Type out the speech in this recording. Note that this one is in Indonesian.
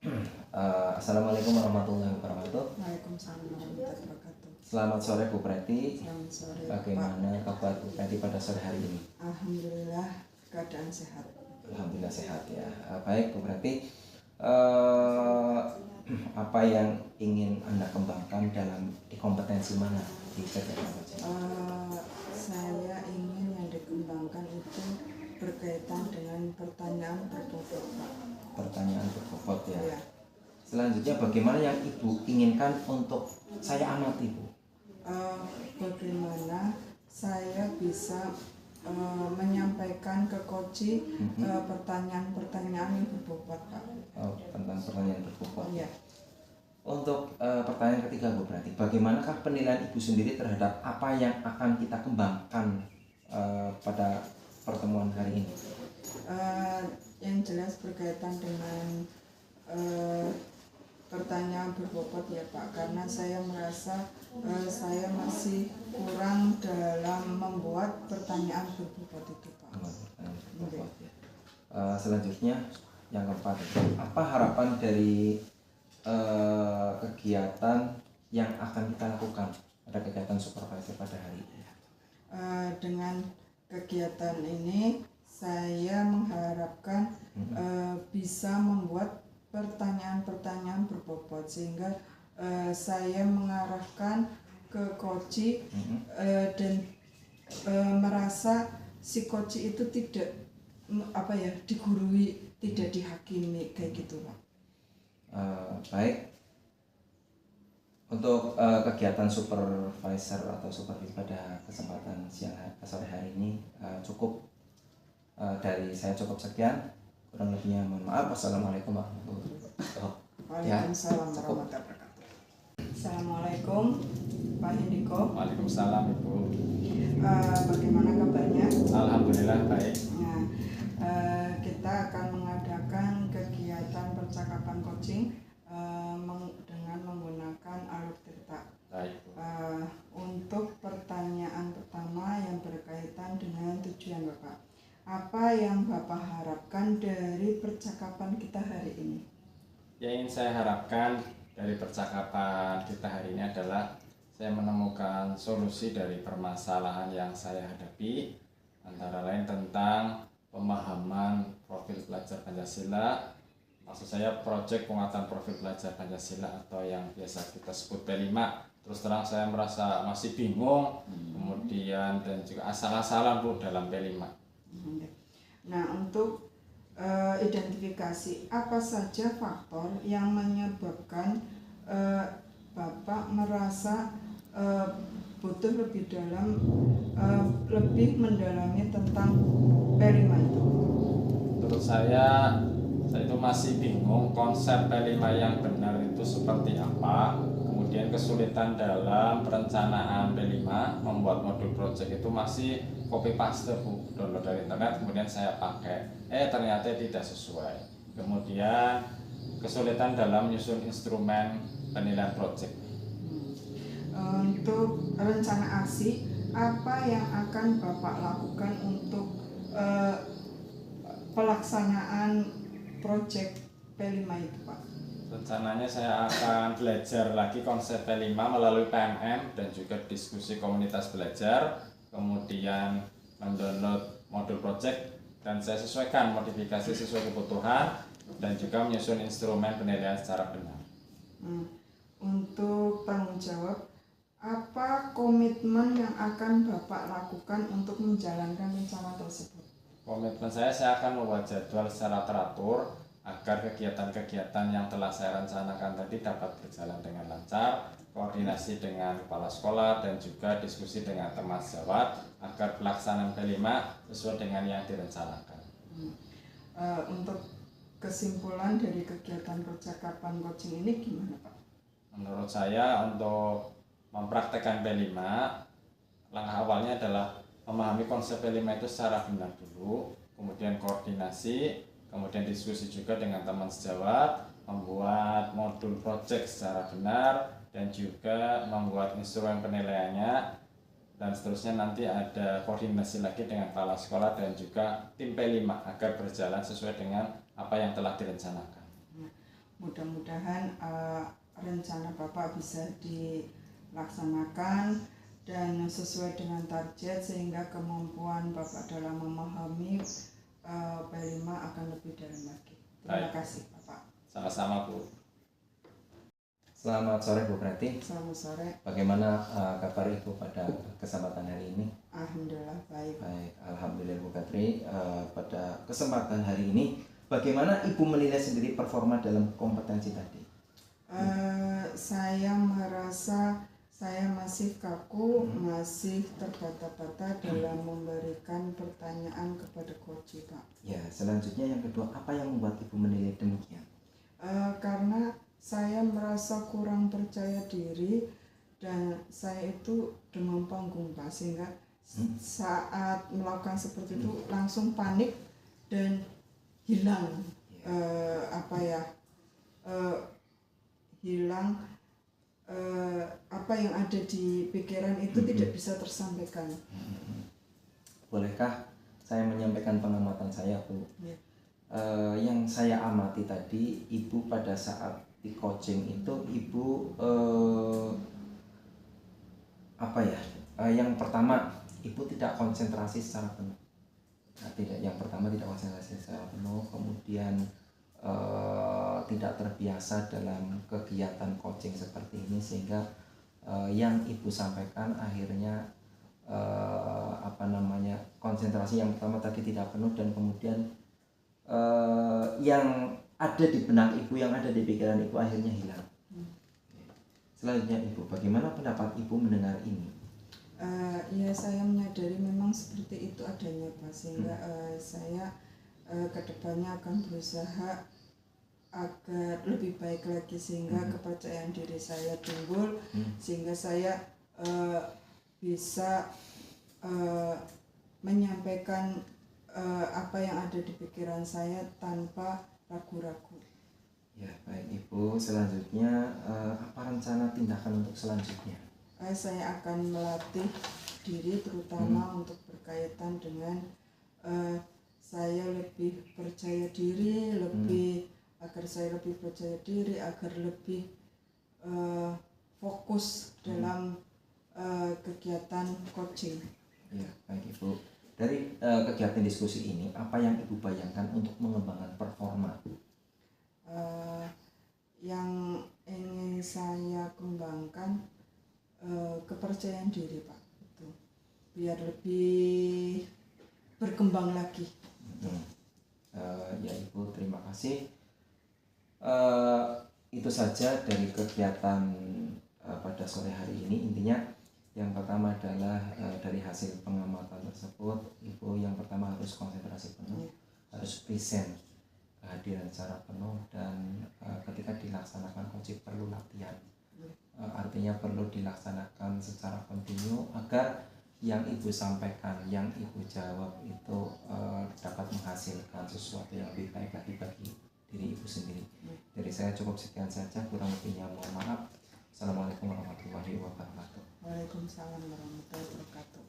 Assalamualaikum warahmatullahi wabarakatuh. Waalaikumsalam warahmatullahi wabarakatuh. Selamat sore Bu Preti. Selamat sore, Bagaimana Pak. kabar Bu Preti pada sore hari ini? Alhamdulillah keadaan sehat. Alhamdulillah sehat ya. Baik Bu Preti. Apa yang ingin Anda kembangkan di kompetensi mana di kegiatan coaching? Saya ingin yang dikembangkan itu berkaitan dengan pertanyaan berbobot, Pak. Pertanyaan berbobot ya. Ya. Selanjutnya bagaimana yang Ibu inginkan untuk saya amati Bu? Bagaimana saya bisa menyampaikan ke coach pertanyaan-pertanyaan yang berbobot, Pak. Tentang pertanyaan berbobot. Ya. Untuk pertanyaan ketiga Bu berarti, bagaimanakah penilaian Ibu sendiri terhadap apa yang akan kita kembangkan pada pertemuan hari ini? Yang jelas berkaitan dengan pertanyaan berbobot ya Pak, karena saya merasa saya masih kurang dalam membuat pertanyaan berbobot itu Pak. Berbobot, ya. Selanjutnya yang keempat, apa harapan dari kegiatan yang akan kita lakukan pada kegiatan supervisor pada hari ini? Dengan kegiatan ini saya mengharapkan bisa membuat pertanyaan-pertanyaan berbobot sehingga saya mengarahkan ke coach dan merasa si coach itu tidak digurui, tidak dihakimi kayak gitu Pak. Baik, untuk kegiatan supervisor atau supervisi pada kesempatan sore hari ini cukup dari saya cukup sekian, kurang lebihnya mohon maaf. Wassalamualaikum warahmatullahi wabarakatuh. Waalaikumsalam warahmatullahi wabarakatuh. Assalamualaikum Pak Hendiko. Waalaikumsalam Ibu. Bagaimana kabarnya? Alhamdulillah baik. Nah, kita akan mengadakan kegiatan percakapan coaching dengan menggunakan alur tirta. Baik. Untuk pertanyaan pertama yang berkaitan dengan tujuan Bapak, apa yang Bapak harapkan dari percakapan kita hari ini? Yang ingin saya harapkan dari percakapan kita hari ini adalah saya menemukan solusi dari permasalahan yang saya hadapi, antara lain tentang pemahaman profil pelajar Pancasila. Maksud saya proyek penguatan profil pelajar Pancasila atau yang biasa kita sebut P5. Terus terang saya merasa masih bingung, kemudian dan juga asal-asalan Bu dalam P5. Nah, untuk identifikasi apa saja faktor yang menyebabkan Bapak merasa butuh lebih dalam, lebih mendalami tentang P5 itu? Menurut saya itu masih bingung konsep P5 yang benar itu seperti apa. Kemudian kesulitan dalam perencanaan P5, membuat modul project itu masih copy paste Bu, download dari internet kemudian saya pakai. Ternyata tidak sesuai. Kemudian kesulitan dalam menyusun instrumen penilaian project. Untuk rencana ASI, apa yang akan Bapak lakukan untuk pelaksanaan proyek P5 itu Pak? Rencananya saya akan belajar lagi konsep P5 melalui PMM dan juga diskusi komunitas belajar, kemudian mendownload modul project dan saya sesuaikan modifikasi sesuai kebutuhan dan juga menyusun instrumen penilaian secara benar. Untuk tanggung jawab, apa komitmen yang akan Bapak lakukan untuk menjalankan rencana tersebut? Komitmen saya akan membuat jadwal secara teratur agar kegiatan-kegiatan yang telah saya rencanakan tadi dapat berjalan dengan lancar, koordinasi dengan kepala sekolah dan juga diskusi dengan teman sejawat agar pelaksanaan P5 sesuai dengan yang direncanakan. Untuk kesimpulan dari kegiatan percakapan coaching ini gimana Pak? Menurut saya untuk mempraktekkan P5, langkah awalnya adalah memahami konsep P5 itu secara benar dulu, kemudian koordinasi, kemudian diskusi juga dengan teman sejawat, membuat modul project secara benar, dan juga membuat instrumen penilaiannya, dan seterusnya nanti ada koordinasi lagi dengan kepala sekolah dan juga tim P5 agar berjalan sesuai dengan apa yang telah direncanakan. Mudah-mudahan rencana Bapak bisa dilaksanakan dan sesuai dengan target sehingga kemampuan Bapak dalam memahami P5 akan lebih dalam lagi. Terima Baik. kasih Bapak. Sama-sama Bu. Selamat sore Bu Prati. Selamat sore. Bagaimana kabar Ibu pada kesempatan hari ini? Alhamdulillah baik. Baik, alhamdulillah Bu Katri. Pada kesempatan hari ini, bagaimana Ibu menilai sendiri performa dalam kompetensi tadi? Saya merasa saya masih kaku, masih terbata-bata dalam memberikan pertanyaan kepada coach Pak. Ya, selanjutnya yang kedua, apa yang membuat Ibu menilai demikian? Karena saya merasa kurang percaya diri dan saya itu demam panggung Pak, sehingga saat melakukan seperti itu langsung panik dan hilang hilang apa yang ada di pikiran itu tidak bisa tersampaikan. Bolehkah saya menyampaikan pengamatan saya Bu? Ya. Yang saya amati tadi, Ibu pada saat di coaching itu Ibu yang pertama Ibu tidak konsentrasi secara penuh. Yang pertama tidak konsentrasi secara penuh, kemudian tidak terbiasa dalam kegiatan coaching seperti ini sehingga yang Ibu sampaikan akhirnya konsentrasi yang pertama tadi tidak penuh dan kemudian yang ada di benak Ibu, yang ada di pikiran Ibu akhirnya hilang. Selanjutnya Ibu, bagaimana pendapat Ibu mendengar ini? Ya saya menyadari memang seperti itu adanya Pak, sehingga saya kedepannya akan berusaha agar lebih baik lagi sehingga kepercayaan diri saya timbul, sehingga saya bisa menyampaikan apa yang ada di pikiran saya tanpa ragu-ragu. Ya baik Ibu, selanjutnya apa rencana tindakan untuk selanjutnya? Saya akan melatih diri terutama untuk berkaitan dengan saya lebih percaya diri, agar saya lebih percaya diri, agar lebih fokus dalam kegiatan coaching. Ya baik Ibu, dari kegiatan diskusi ini apa yang Ibu bayangkan untuk mengembangkan performa? Yang ingin saya kembangkan kepercayaan diri Pak, itu biar lebih berkembang lagi. Ya Ibu, terima kasih. Itu saja dari kegiatan pada sore hari ini. Intinya yang pertama adalah dari hasil pengamatan tersebut, Ibu yang pertama harus konsentrasi penuh, harus present kehadiran secara penuh, dan ketika dilaksanakan coaching perlu latihan. Artinya perlu dilaksanakan secara kontinu agar yang Ibu sampaikan, yang Ibu jawab itu dapat menghasilkan sesuatu yang lebih baik lagi bagi diri Ibu sendiri. Dari saya cukup sekian saja, kurang lebihnya mohon maaf. Assalamualaikum warahmatullahi wabarakatuh. Waalaikumsalam warahmatullahi wabarakatuh.